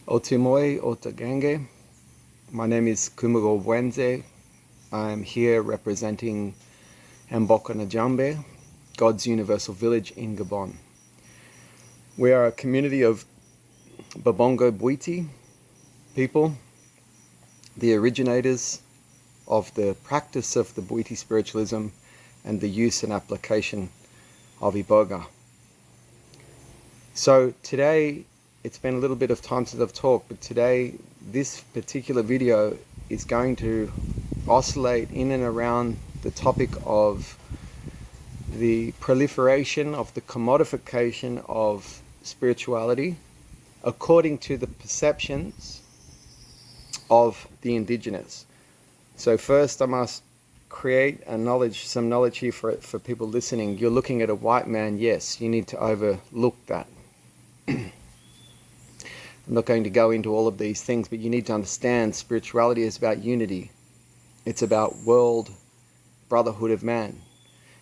Otimoi Otagange. My name is Kumuro Wenze. I'm here representing Mboka Njambe, God's Universal Village in Gabon. We are a community of Babongo Bwiti people, the originators of the practice of the Bwiti spiritualism and the use and application of Iboga. So today, it's been a little bit of time since I've talked, but today this particular video is going to oscillate in and around the topic of the proliferation of the commodification of spirituality according to the perceptions of the indigenous. So first I must create some knowledge here for people listening. You're looking at a white man, yes, you need to overlook that. I'm not going to go into all of these things, but you need to understand spirituality is about unity. It's about world brotherhood of man.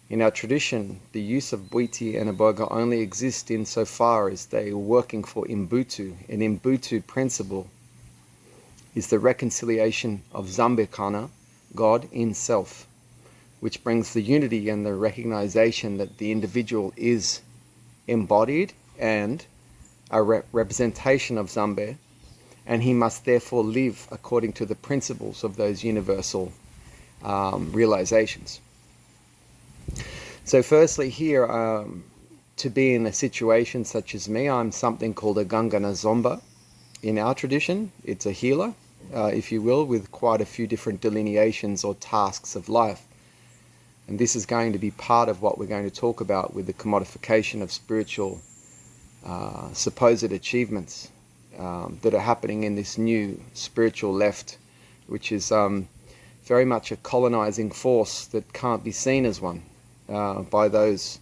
In our tradition, the use of Bwiti and Iboga only exist insofar as they are working for Ubuntu. An Ubuntu principle is the reconciliation of Zambekana, God in self, which brings the unity and the recognition that the individual is embodied and a representation of Zambe, and he must therefore live according to the principles of those universal realizations. So firstly here, to be in a situation such as me, I'm something called a Gangana Zomba. In our tradition, it's a healer, if you will, with quite a few different delineations or tasks of life. And this is going to be part of what we're going to talk about with the commodification of spiritual supposed achievements that are happening in this new spiritual left, which is very much a colonizing force that can't be seen as one by those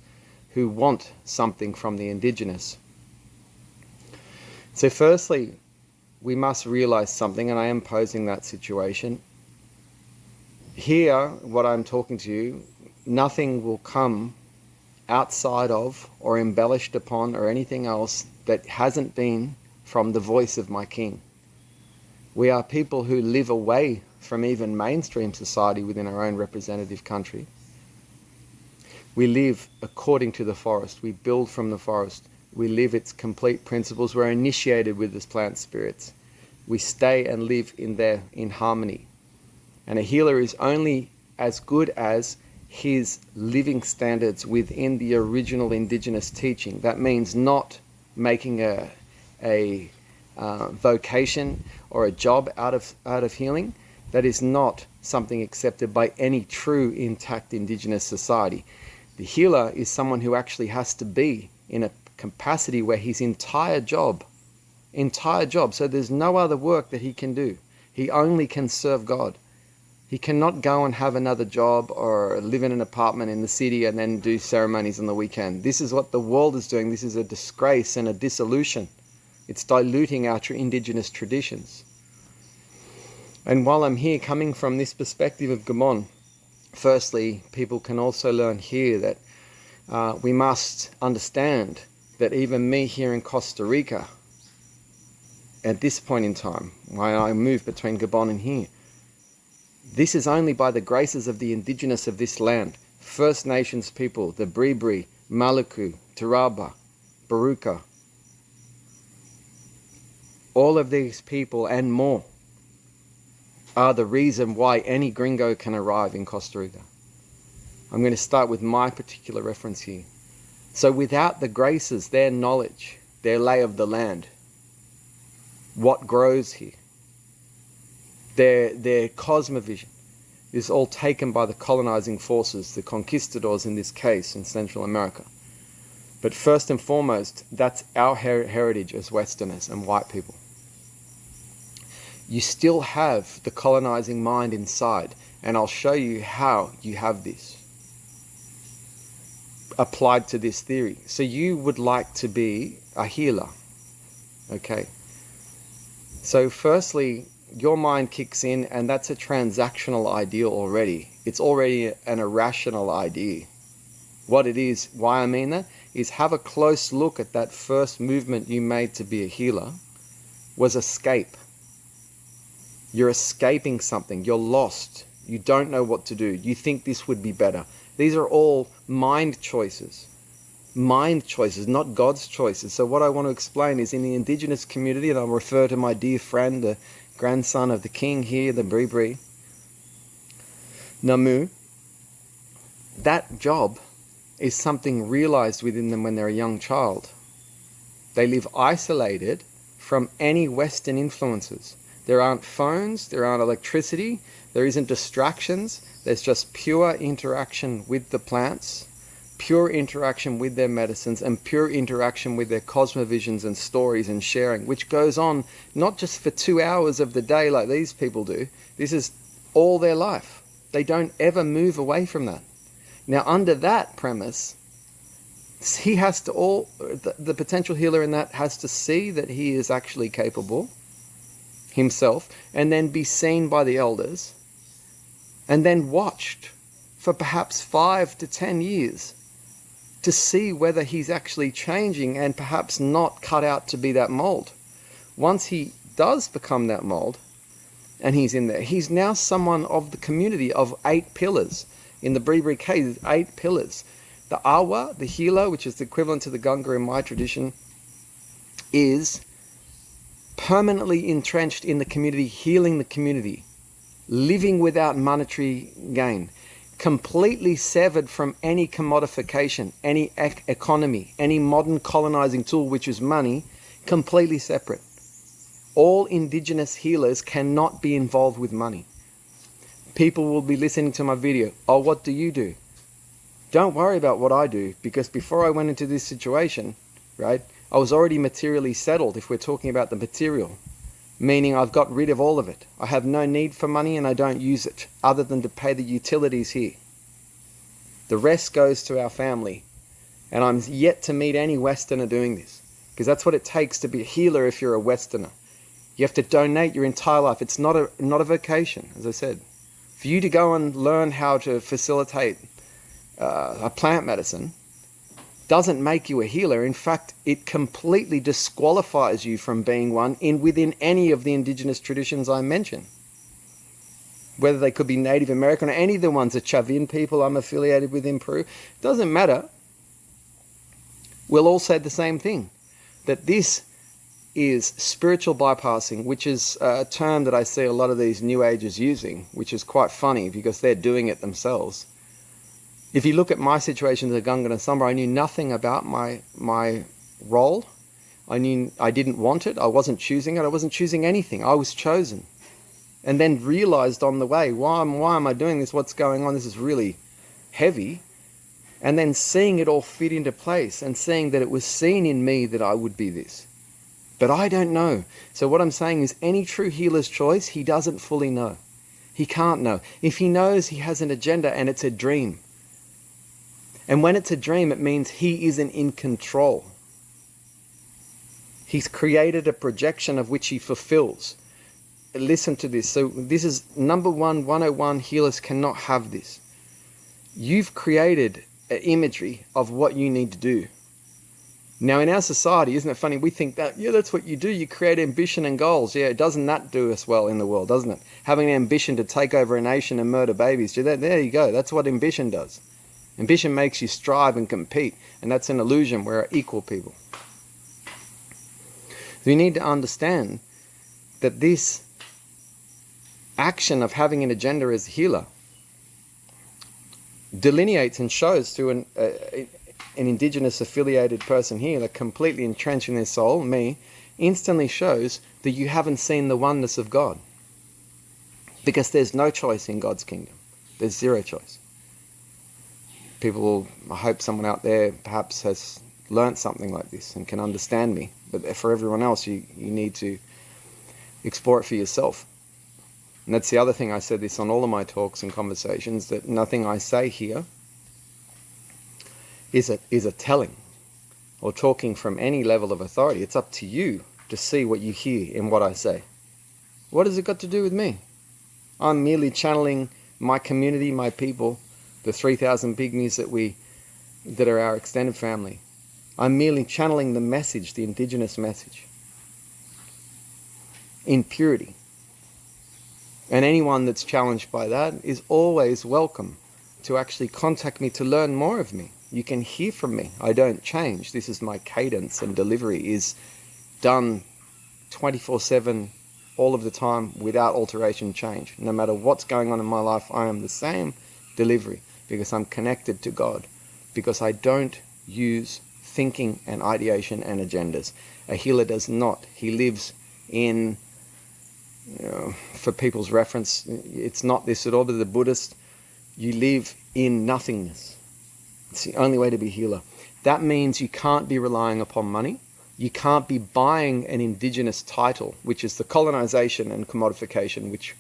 who want something from the indigenous. So firstly, we must realize something, and I am posing that situation. Here, what I'm talking to you, nothing will come outside of or embellished upon or anything else that hasn't been from the voice of my king. We are people who live away from even mainstream society within our own representative country. We live according to the forest. We build from the forest. We live its complete principles. We're initiated with this plant spirits. We stay and live in harmony. And a healer is only as good as his living standards within the original indigenous teaching. That means not making a vocation or a job out of healing. That is not something accepted by any true intact indigenous society. The healer is someone who actually has to be in a capacity where his entire job, so there's no other work that he can do. He only can serve God. He cannot go and have another job or live in an apartment in the city and then do ceremonies on the weekend. This is what the world is doing. This is a disgrace and a dissolution. It's diluting our indigenous traditions. And while I'm here coming from this perspective of Gabon, firstly, people can also learn here that we must understand that even me here in Costa Rica, at this point in time, while I move between Gabon and here, this is only by the graces of the indigenous of this land, First Nations people, the Bribri, Maluku, Taraba, Baruka. All of these people and more are the reason why any gringo can arrive in Costa Rica. I'm going to start with my particular reference here. So without the graces, their knowledge, their lay of the land, what grows here, their cosmovision is all taken by the colonizing forces, the conquistadors in this case in Central America. But first and foremost, that's our heritage as Westerners and white people. You still have the colonizing mind inside, and I'll show you how you have this applied to this theory. So you would like to be a healer, okay? So firstly, your mind kicks in, and that's a transactional ideal already. It's already an irrational idea. What it is, why I mean that, is have a close look at that first movement you made to be a healer, was escape. You're escaping something. You're lost. You don't know what to do. You think this would be better. These are all mind choices. Mind choices, not God's choices. So what I want to explain is in the indigenous community, and I'll refer to my dear friend, the grandson of the king here, the Bribri, Namu, that job is something realized within them when they're a young child. They live isolated from any Western influences. There aren't phones, there aren't electricity, there isn't distractions, there's just pure interaction with the plants, pure interaction with their medicines, and pure interaction with their cosmovisions and stories and sharing, which goes on not just for 2 hours of the day like these people do. This is all their life. They don't ever move away from that. Now, under that premise, he has to the potential healer in that has to see that he is actually capable himself, and then be seen by the elders, and then watched for perhaps 5 to 10 years to see whether he's actually changing and perhaps not cut out to be that mold. Once he does become that mold, and he's in there, he's now someone of the community of 8 pillars. In the Bribri case, 8 pillars. The Awa, the healer, which is the equivalent to the Gunga in my tradition, is permanently entrenched in the community, healing the community, living without monetary gain, completely severed from any commodification, any economy, any modern colonizing tool, which is money, completely separate. All indigenous healers cannot be involved with money. People will be listening to my video. Oh, what do you do? Don't worry about what I do, because before I went into this situation, right, I was already materially settled, if we're talking about the material, meaning I've got rid of all of it. I have no need for money and I don't use it, other than to pay the utilities here. The rest goes to our family, and I'm yet to meet any Westerner doing this, because that's what it takes to be a healer if you're a Westerner. You have to donate your entire life. It's not a vocation, as I said. For you to go and learn how to facilitate a plant medicine doesn't make you a healer. In fact, it completely disqualifies you from being one within any of the indigenous traditions I mentioned. Whether they could be Native American or any of the ones, the Chavin people I'm affiliated with in Peru, doesn't matter. We'll all say the same thing, that this is spiritual bypassing, which is a term that I see a lot of these New Agers using, which is quite funny because they're doing it themselves. If you look at my situation as a Gunga and Samba, I knew nothing about my role. I didn't want it. I wasn't choosing it. I wasn't choosing anything. I was chosen. And then realized on the way, why am I doing this? What's going on? This is really heavy. And then seeing it all fit into place and seeing that it was seen in me that I would be this. But I don't know. So what I'm saying is any true healer's choice, he doesn't fully know. He can't know. If he knows, he has an agenda and it's a dream. And when it's a dream, it means he isn't in control. He's created a projection of which he fulfills. Listen to this. So this is number 101, healers cannot have this. You've created an imagery of what you need to do. Now in our society, isn't it funny? We think that, yeah, that's what you do. You create ambition and goals. Yeah, doesn't that do us well in the world, doesn't it? Having an ambition to take over a nation and murder babies. There you go. That's what ambition does. Ambition makes you strive and compete, and that's an illusion. We're equal people. So you need to understand that this action of having an agenda as a healer delineates and shows to an indigenous affiliated person here that completely entrenched in their soul, me, instantly shows that you haven't seen the oneness of God. Because there's no choice in God's kingdom. There's zero choice. I hope someone out there perhaps has learnt something like this and can understand me. But for everyone else, you need to explore it for yourself. And that's the other thing, I said this on all of my talks and conversations, that nothing I say here is a telling or talking from any level of authority. It's up to you to see what you hear in what I say. What has it got to do with me? I'm merely channeling my community, my people, the 3,000 pygmies that are our extended family. I'm merely channeling the message, the indigenous message. in purity. And anyone that's challenged by that is always welcome to actually contact me to learn more of me. You can hear from me. I don't change. This is my cadence, and delivery is done 24/7 all of the time without alteration, change. No matter what's going on in my life, I am the same delivery because I'm connected to God, because I don't use thinking and ideation and agendas. A healer does not. He lives in, for people's reference, it's not this at all, but the Buddhist, you live in nothingness. It's the only way to be a healer. That means you can't be relying upon money. You can't be buying an indigenous title, which is the colonization and commodification, which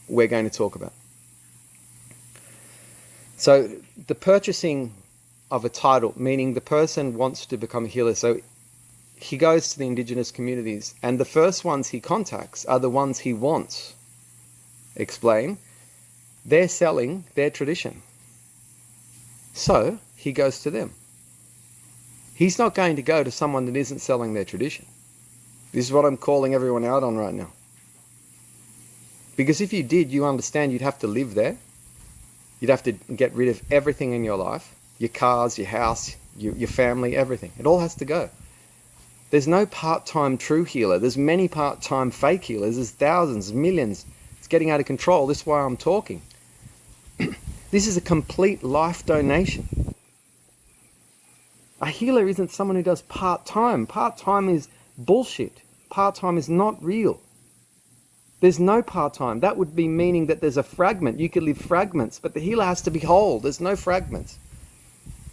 we're going to talk about. So the purchasing of a title, meaning the person wants to become a healer. So he goes to the indigenous communities, and the first ones he contacts are the ones he wants. Explain. They're selling their tradition. So he goes to them. He's not going to go to someone that isn't selling their tradition. This is what I'm calling everyone out on right now. Because if you did, you understand you'd have to live there. You'd have to get rid of everything in your life. Your cars, your house, your family, everything. It all has to go. There's no part-time true healer. There's many part-time fake healers. There's thousands, millions. It's getting out of control. This is why I'm talking. This is a complete life donation. A healer isn't someone who does part-time. Part-time is bullshit. Part-time is not real. There's no part-time. That would be meaning that there's a fragment. You could live fragments, but the healer has to be whole. There's no fragments.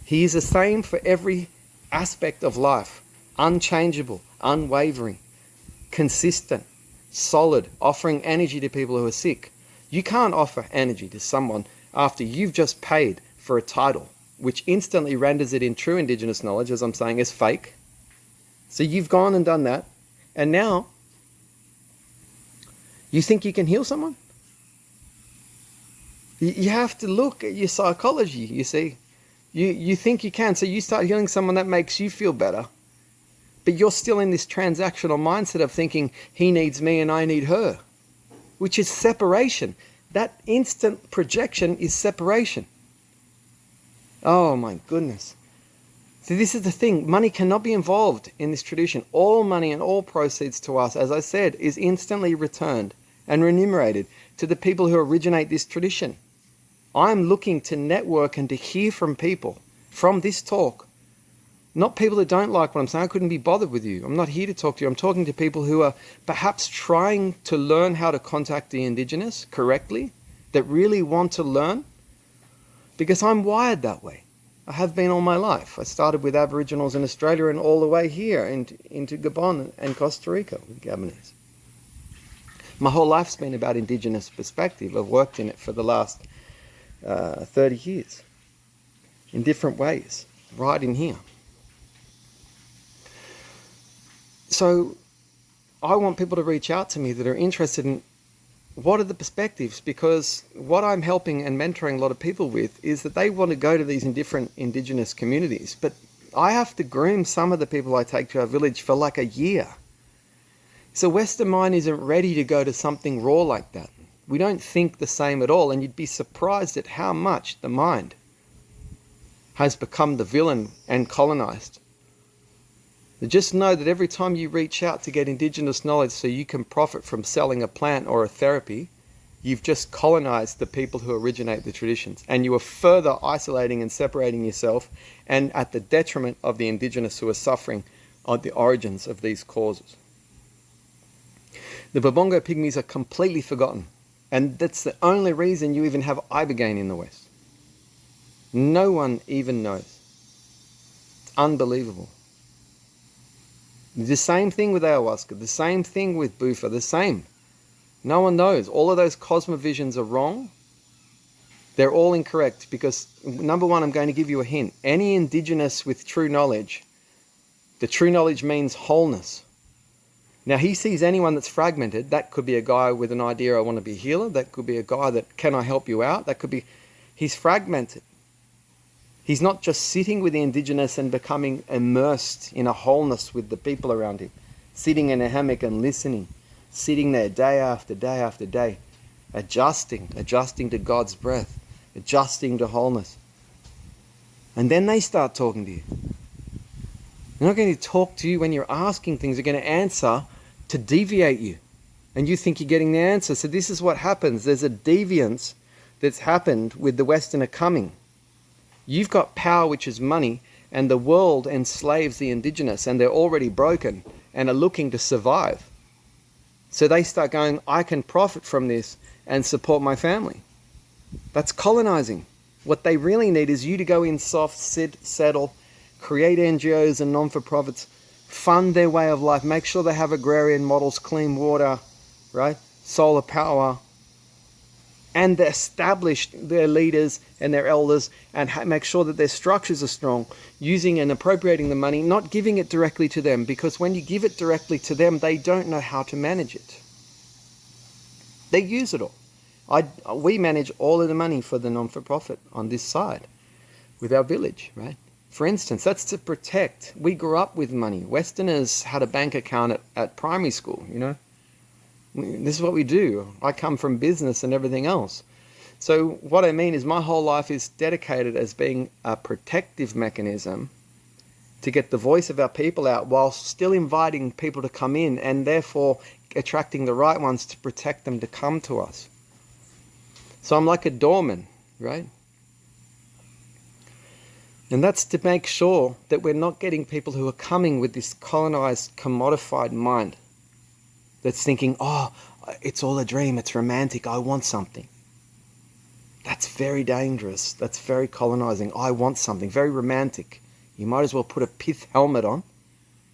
He is the same for every aspect of life. Unchangeable, unwavering, consistent, solid, offering energy to people who are sick. You can't offer energy to someone after you've just paid for a title, which instantly renders it in true indigenous knowledge, as I'm saying, as fake. So you've gone and done that, and now you think you can heal someone? You have to look at your psychology, you see. You think you can, so you start healing someone that makes you feel better. But you're still in this transactional mindset of thinking he needs me and I need her, which is separation. That instant projection is separation. Oh my goodness. So this is the thing. Money cannot be involved in this tradition. All money and all proceeds to us, as I said, is instantly returned and remunerated to the people who originate this tradition. I'm looking to network and to hear from people from this talk. Not people that don't like what I'm saying. I couldn't be bothered with you. I'm not here to talk to you. I'm talking to people who are perhaps trying to learn how to contact the indigenous correctly, that really want to learn, because I'm wired that way. I have been all my life. I started with Aboriginals in Australia and all the way here into Gabon and Costa Rica with Gabonese. My whole life's been about indigenous perspective. I've worked in it for the last 30 years in different ways, right in here. So I want people to reach out to me that are interested in what are the perspectives, because what I'm helping and mentoring a lot of people with is that they want to go to these different indigenous communities, but I have to groom some of the people I take to our village for like a year. So Western mind isn't ready to go to something raw like that. We don't think the same at all, and you'd be surprised at how much the mind has become the villain and colonized. Just know that every time you reach out to get indigenous knowledge so you can profit from selling a plant or a therapy, you've just colonized the people who originate the traditions, and you are further isolating and separating yourself, and at the detriment of the indigenous who are suffering at the origins of these causes. The Babongo Pygmies are completely forgotten, and that's the only reason you even have Iboga in the West. No one even knows. It's unbelievable. The same thing with ayahuasca, the same thing with bufa, the same. No one knows. All of those cosmovisions are wrong. They're all incorrect because, number one, I'm going to give you a hint. Any indigenous with true knowledge, the true knowledge means wholeness. Now, he sees anyone that's fragmented. That could be a guy with an idea, I want to be a healer. That could be a guy that, can I help you out? That could be, he's fragmented. He's not just sitting with the indigenous and becoming immersed in a wholeness with the people around him, sitting in a hammock and listening. sitting there day after day after day, adjusting to God's breath, adjusting to wholeness. And then they start talking to you. They're not going to talk to you when you're asking things. They're going to answer to deviate you. And you think you're getting the answer. So this is what happens. There's a deviance that's happened with the Westerner coming. You've got power, which is money, and the world enslaves the indigenous, and they're already broken and are looking to survive. So they start going, I can profit from this and support my family. That's colonizing. What they really need is you to go in soft, sit, settle, create NGOs and non-for-profits, fund their way of life, make sure they have agrarian models, clean water, right? Solar power, and establish their leaders and their elders, and make sure that their structures are strong, using and appropriating the money, not giving it directly to them, because when you give it directly to them, they don't know how to manage it. They use it all. We manage all of the money for the non-for-profit on this side with our village, right? For instance, that's to protect. We grew up with money. Westerners had a bank account at primary school, you know. This is what we do. I come from business and everything else. So what I mean is my whole life is dedicated as being a protective mechanism to get the voice of our people out while still inviting people to come in, and therefore attracting the right ones to protect them to come to us. So I'm like a doorman, right? And that's to make sure that we're not getting people who are coming with this colonized, commodified mind that's thinking, oh, it's all a dream, it's romantic, I want something. That's very dangerous. That's very colonizing. I want something, very romantic. You might as well put a pith helmet on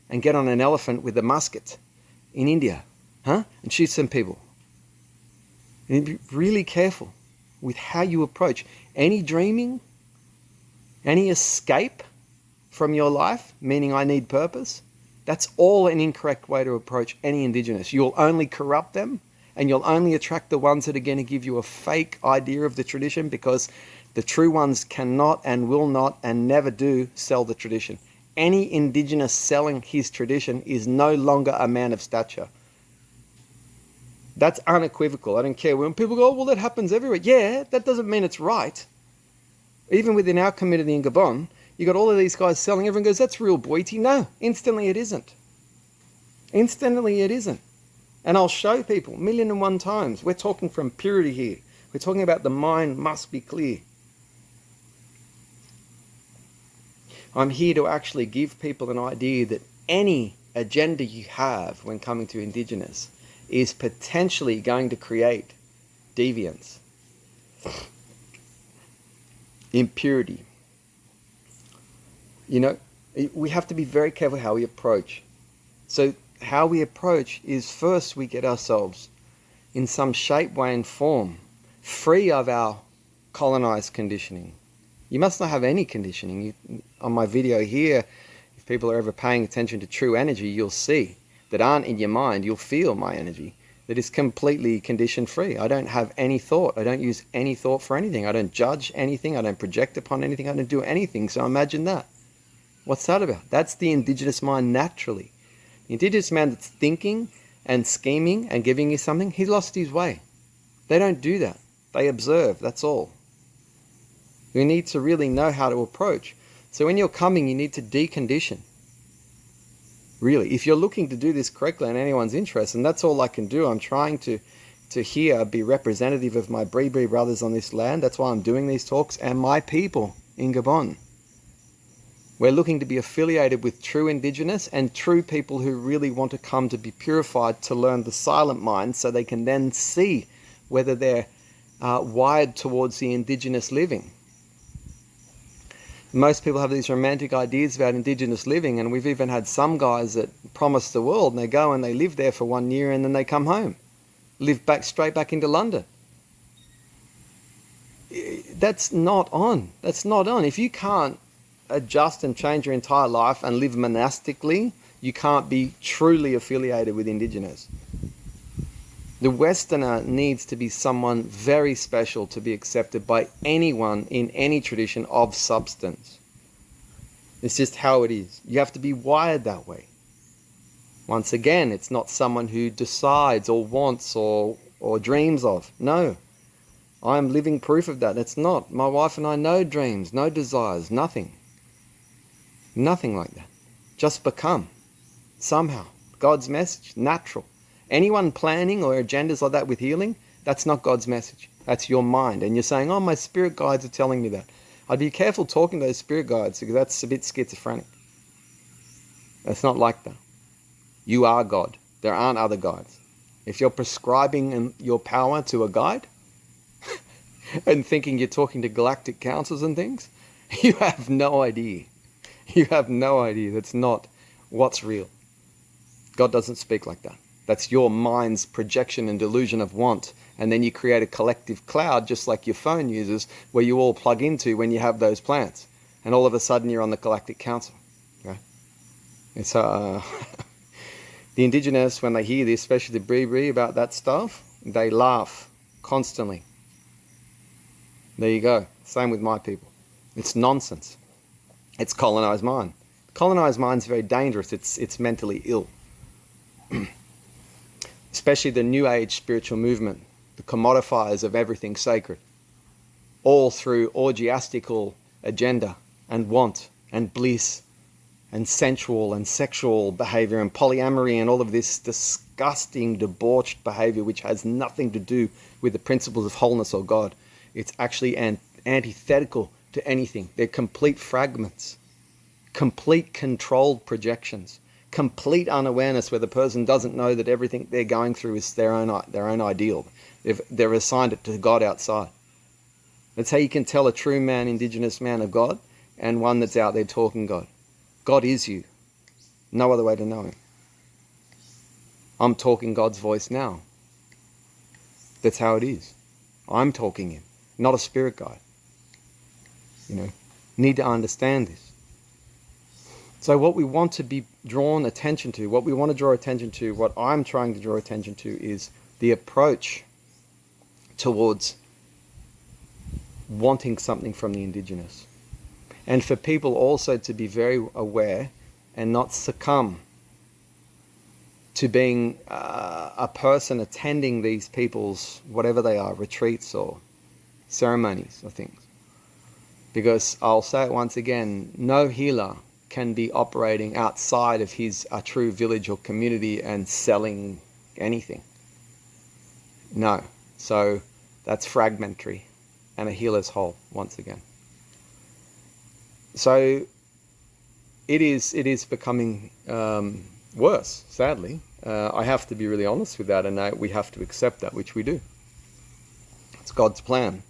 and get on an elephant with a musket in India, huh? And shoot some people. And be really careful with how you approach any dreaming, any escape from your life, meaning I need purpose. That's all an incorrect way to approach any indigenous. You'll only corrupt them, and you'll only attract the ones that are going to give you a fake idea of the tradition, because the true ones cannot and will not and never do sell the tradition. Any indigenous selling his tradition is no longer a man of stature. That's unequivocal. I don't care when people go, oh, well, that happens everywhere. Yeah, that doesn't mean it's right. Even within our community in Gabon, you got all of these guys selling. Everyone goes, that's real boity. No, instantly it isn't. Instantly it isn't. And I'll show people 1,000,001 times. We're talking from purity here. We're talking about the mind must be clear. I'm here to actually give people an idea that any agenda you have when coming to indigenous is potentially going to create deviance, impurity. You know, we have to be very careful how we approach. So how we approach is, first we get ourselves in some shape, way and form free of our colonized conditioning. You must not have any conditioning. On my video here, if people are ever paying attention to true energy, you'll see that aren't in your mind. You'll feel my energy that is completely condition free. I don't have any thought. I don't use any thought for anything. I don't judge anything. I don't project upon anything. I don't do anything. So imagine that. What's that about? That's the indigenous mind naturally. The indigenous man that's thinking and scheming and giving you something, he lost his way. They don't do that. They observe, that's all. You need to really know how to approach. So when you're coming, you need to decondition. Really, if you're looking to do this correctly in anyone's interest, and that's all I can do, I'm trying to here be representative of my Bree brothers on this land. That's why I'm doing these talks, and my people in Gabon. We're looking to be affiliated with true indigenous and true people who really want to come to be purified, to learn the silent mind, so they can then see whether they're wired towards the indigenous living. Most people have these romantic ideas about indigenous living, and we've even had some guys that promise the world, and they go and they live there for 1 year and then they come home, live straight back into London. That's not on. That's not on. If you can't adjust and change your entire life and live monastically, you can't be truly affiliated with indigenous. The Westerner needs to be someone very special to be accepted by anyone in any tradition of substance. It's just how it is. You have to be wired that way. Once again, it's not someone who decides or wants or dreams of. No, I'm living proof of that. It's not. My wife and I, no dreams, no desires, nothing. Nothing like that. Just become, somehow. God's message, natural. Anyone planning or agendas like that with healing, that's not God's message. That's your mind. And you're saying, oh, my spirit guides are telling me that. I'd be careful talking to those spirit guides because that's a bit schizophrenic. It's not like that. You are God. There aren't other guides. If you're prescribing your power to a guide and thinking you're talking to galactic councils and things, you have no idea. You have no idea. That's not what's real. God doesn't speak like that. That's your mind's projection and delusion of want. And then you create a collective cloud, just like your phone uses, where you all plug into when you have those plans. And all of a sudden you're on the galactic council. Okay? It's the indigenous, when they hear this, especially the Bree about that stuff, they laugh constantly. There you go. Same with my people. It's nonsense. It's colonized mind. Colonized mind's very dangerous. It's mentally ill. Especially the New Age spiritual movement, the commodifiers of everything sacred, all through orgiastical agenda and want and bliss and sensual and sexual behavior and polyamory and all of this disgusting, debauched behavior which has nothing to do with the principles of wholeness or God. It's actually antithetical to anything. They're complete fragments, complete controlled projections, complete unawareness where the person doesn't know that everything they're going through is their own ideal. They're assigned it to God outside. That's how you can tell a true man, indigenous man of God, and one that's out there talking God. God is you. No other way to know him. I'm talking God's voice now. That's how it is. I'm talking him, not a spirit guide. Need to understand this. So what we want to be drawn attention to, what we want to draw attention to, what I'm trying to draw attention to is the approach towards wanting something from the indigenous. And for people also to be very aware and not succumb to being a person attending these people's, whatever they are, retreats or ceremonies or things. Because I'll say it once again, no healer can be operating outside of a true village or community and selling anything. No. So that's fragmentary and a healer's whole, once again. So it is becoming worse, sadly. I have to be really honest with that, and we have to accept that, which we do. It's God's plan,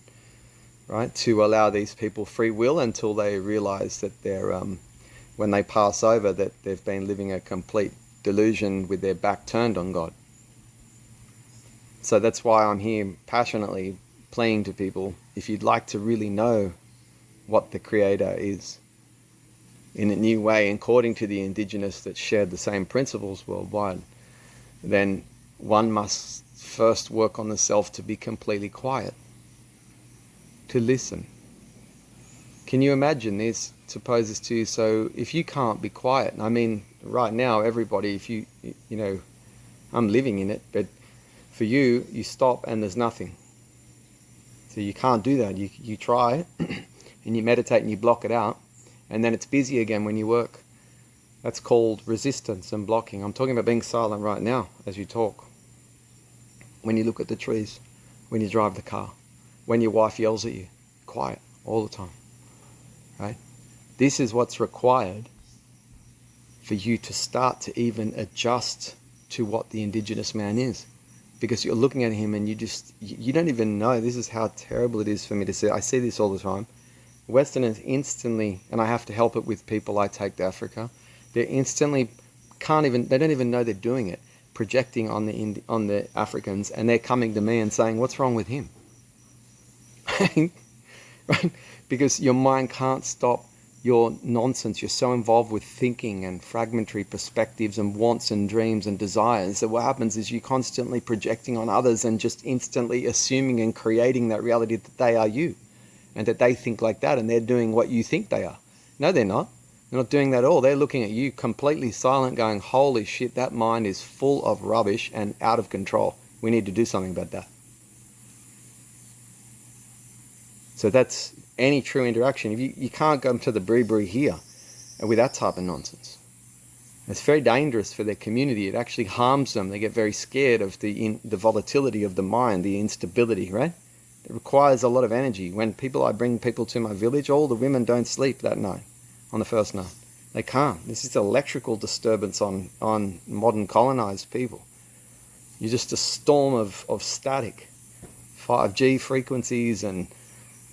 right, to allow these people free will until they realize that they're when they pass over, that they've been living a complete delusion with their back turned on God. So that's why I'm here passionately pleading to people, if you'd like to really know what the Creator is in a new way, according to the indigenous that shared the same principles worldwide, then one must first work on the self to be completely quiet, to listen. Can you imagine this? Suppose this to you. So if you can't be quiet, I mean, right now, everybody, if you I'm living in it, but for you, you stop and there's nothing. So you can't do that. You try and you meditate and you block it out, and then it's busy again when you work. That's called resistance and blocking. I'm talking about being silent right now as you talk. When you look at the trees, when you drive the car, when your wife yells at you, quiet all the time. Right? This is what's required for you to start to even adjust to what the indigenous man is. Because you're looking at him and you don't even know. This is how terrible it is for me to see. I see this all the time. Westerners instantly, and I have to help it with people I take to Africa, they instantly they don't even know they're doing it, projecting on the Africans, and they're coming to me and saying, what's wrong with him? Right? Because your mind can't stop your nonsense. You're so involved with thinking and fragmentary perspectives and wants and dreams and desires that what happens is you're constantly projecting on others and just instantly assuming and creating that reality that they are you and that they think like that and they're doing what you think they are. No, they're not. They're not doing that at all. They're looking at you completely silent, going, holy shit, that mind is full of rubbish and out of control. We need to do something about that. So that's any true interaction. You can't go to the bri here with that type of nonsense. It's very dangerous for their community. It actually harms them. They get very scared of the volatility of the mind, the instability, right? It requires a lot of energy. When I bring people to my village, all the women don't sleep that night, on the first night. They can't. This is electrical disturbance on modern colonized people. You're just a storm of static, 5G frequencies and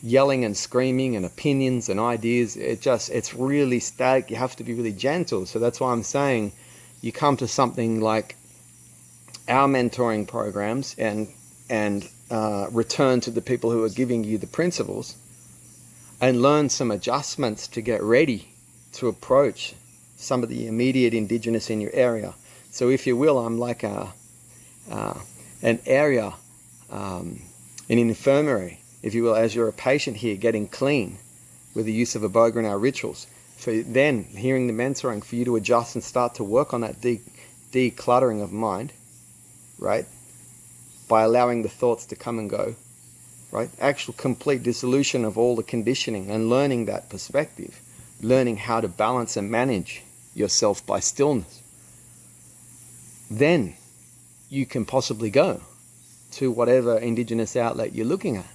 yelling and screaming and opinions and ideas. It's really static. You have to be really gentle. So that's why I'm saying you come to something like our mentoring programs and return to the people who are giving you the principles and learn some adjustments to get ready to approach some of the immediate indigenous in your area. So if you will, I'm like an area, an infirmary, if you will, as you're a patient here, getting clean with the use of Iboga in our rituals. For then, hearing the mentoring, for you to adjust and start to work on that decluttering of mind, right? By allowing the thoughts to come and go, right? Actual complete dissolution of all the conditioning and learning that perspective, learning how to balance and manage yourself by stillness. Then you can possibly go to whatever indigenous outlet you're looking at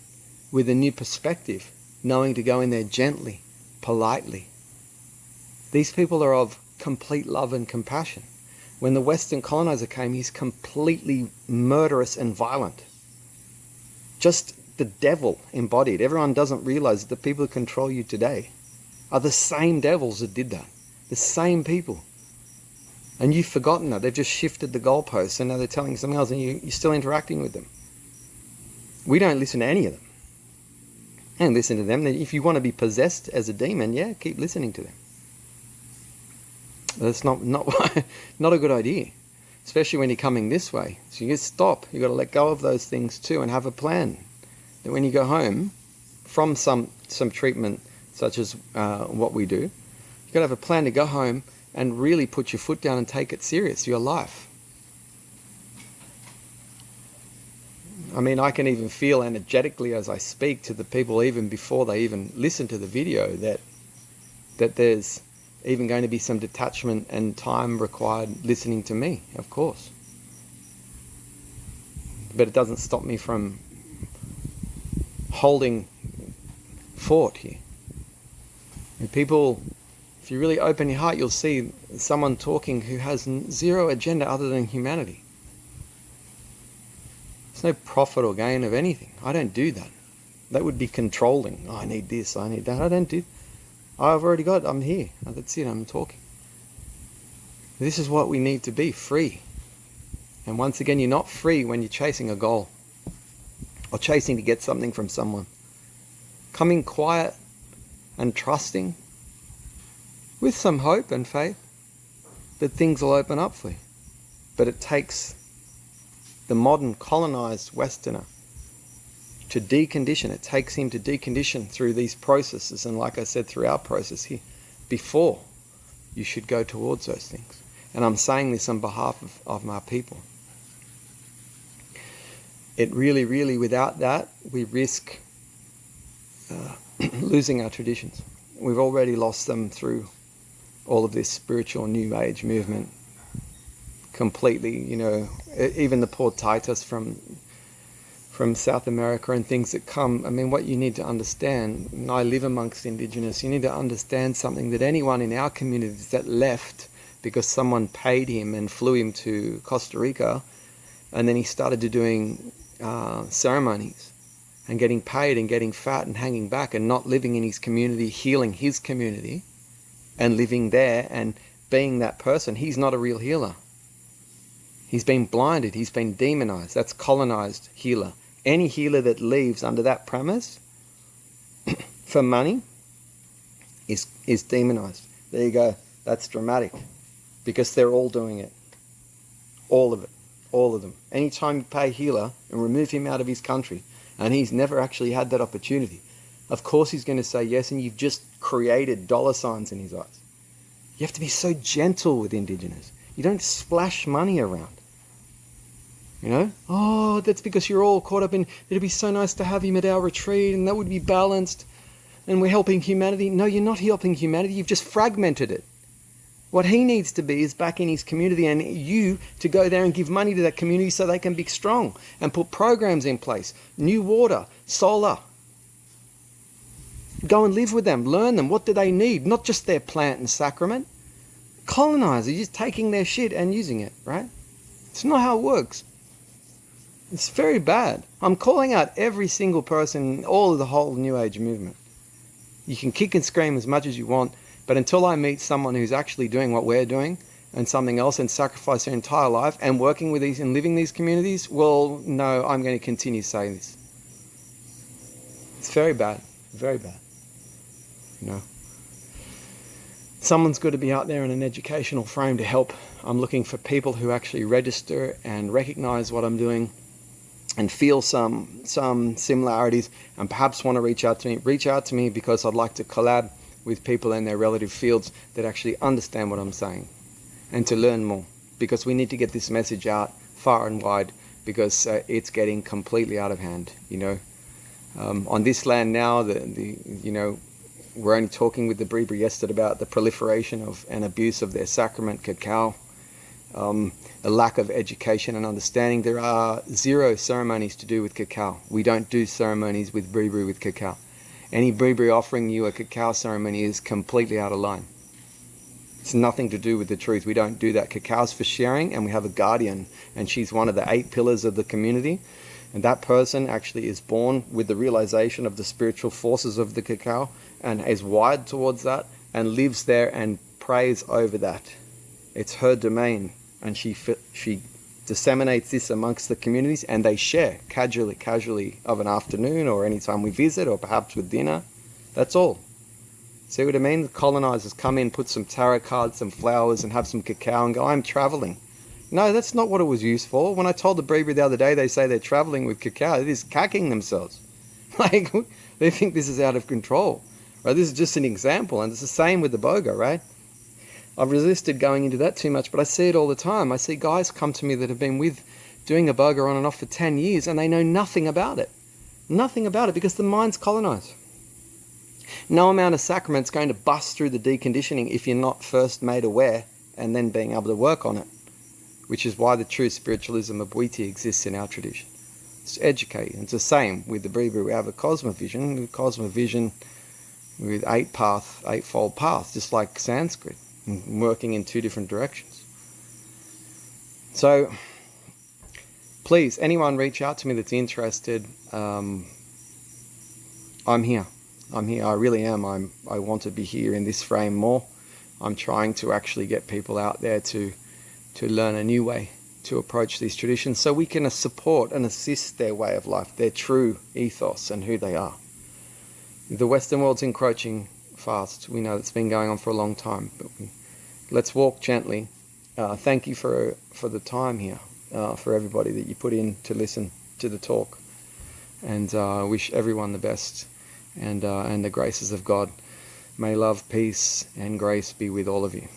with a new perspective, knowing to go in there gently, politely. These people are of complete love and compassion. When the Western colonizer came, he's completely murderous and violent. Just the devil embodied. Everyone doesn't realize that the people who control you today are the same devils that did that. The same people. And you've forgotten that. They've just shifted the goalposts and now they're telling you something else and you're still interacting with them. We don't listen to any of them. And listen to them. If you want to be possessed as a demon, yeah, keep listening to them. That's not a good idea, especially when you're coming this way. So you stop. You've got to let go of those things too and have a plan. That when you go home from some treatment such as what we do, you've got to have a plan to go home and really put your foot down and take it serious, your life. I mean, I can even feel energetically as I speak to the people even before they even listen to the video that there's even going to be some detachment and time required listening to me, of course. But it doesn't stop me from holding fort here. And people, if you really open your heart, you'll see someone talking who has zero agenda other than humanity. There's no profit or gain of anything. I don't do that. That would be controlling. Oh, I need this, I need that. I don't do. I've already got it. I'm here. That's it. I'm talking. This is what we need to be, free. And once again, you're not free when you're chasing a goal or chasing to get something from someone. Coming quiet and trusting with some hope and faith that things will open up for you. But it takes the modern colonized Westerner to decondition. It takes him to decondition through these processes, and like I said, through our process here, before you should go towards those things. And I'm saying this on behalf of my people. It really, really, without that, we risk losing our traditions. We've already lost them through all of this spiritual New Age movement. Completely, even the poor Titus from South America and things that come. I mean, what you need to understand, and I live amongst indigenous, you need to understand something, that anyone in our communities that left because someone paid him and flew him to Costa Rica, and then he started to doing ceremonies and getting paid and getting fat and hanging back and not living in his community, healing his community and living there and being that person, he's not a real healer. He's been blinded. He's been demonized. That's colonized healer. Any healer that leaves under that premise for money is demonized. There you go. That's dramatic. Because they're all doing it. All of it. All of them. Anytime you pay a healer and remove him out of his country, and he's never actually had that opportunity, of course he's going to say yes, and you've just created dollar signs in his eyes. You have to be so gentle with indigenous. You don't splash money around. You know? Oh, that's because you're all caught up in, it'd be so nice to have him at our retreat and that would be balanced and we're helping humanity. No, you're not helping humanity. You've just fragmented it. What he needs to be is back in his community, and you to go there and give money to that community so they can be strong and put programs in place. New water, solar. Go and live with them, learn them. What do they need? Not just their plant and sacrament. Colonizers, you're just taking their shit and using it, right? It's not how it works. It's very bad. I'm calling out every single person, all of the whole New Age movement. You can kick and scream as much as you want, but until I meet someone who's actually doing what we're doing and something else and sacrifice their entire life and working with these and living these communities, well, no, I'm going to continue saying this. It's very bad, very bad. You know, someone's got to be out there in an educational frame to help. I'm looking for people who actually register and recognize what I'm doing and feel some similarities and perhaps want to reach out to me because I'd like to collab with people in their relative fields that actually understand what I'm saying and to learn more, because we need to get this message out far and wide, because it's getting completely out of hand. You know, on this land now, you know, we're only talking with the Bribri yesterday about the proliferation of and abuse of their sacrament, cacao, a lack of education and understanding. There are 0 ceremonies to do with cacao. We don't do ceremonies with Bribri with cacao. Any Bribri offering you a cacao ceremony is completely out of line. It's nothing to do with the truth. We don't do that. Cacao's for sharing, and we have a guardian, and she's one of the 8 pillars of the community. And that person actually is born with the realization of the spiritual forces of the cacao and is wired towards that and lives there and prays over that. It's her domain, and she disseminates this amongst the communities, and they share casually of an afternoon or anytime we visit or perhaps with dinner. That's all. See what I mean? The colonizers come in, put some tarot cards, some flowers, and have some cacao and go, I'm traveling. No, that's not what it was used for. When I told the Bribri the other day, they say they're traveling with cacao. It is cacking themselves. Like, they think this is out of control. Right? This is just an example, and it's the same with the Iboga, right? I've resisted going into that too much, but I see it all the time. I see guys come to me that have been doing Iboga on and off for 10 years, and they know nothing about it. Nothing about it, because the mind's colonized. No amount of sacrament's going to bust through the deconditioning if you're not first made aware and then being able to work on it, which is why the true spiritualism of Bwiti exists in our tradition. It's to educate. And it's the same with the Bribri. We have a cosmovision with 8-fold path, just like Sanskrit, working in 2 different directions. So please, anyone reach out to me that's interested. I'm here. I really am. I want to be here in this frame more. I'm trying to actually get people out there to learn a new way to approach these traditions so we can support and assist their way of life, their true ethos and who they are. The Western world's encroaching fast. We know it's been going on for a long time, but let's walk gently. Thank you for the time here, for everybody that you put in to listen to the talk. And I wish everyone the best and the graces of God. May love, peace, and grace be with all of you.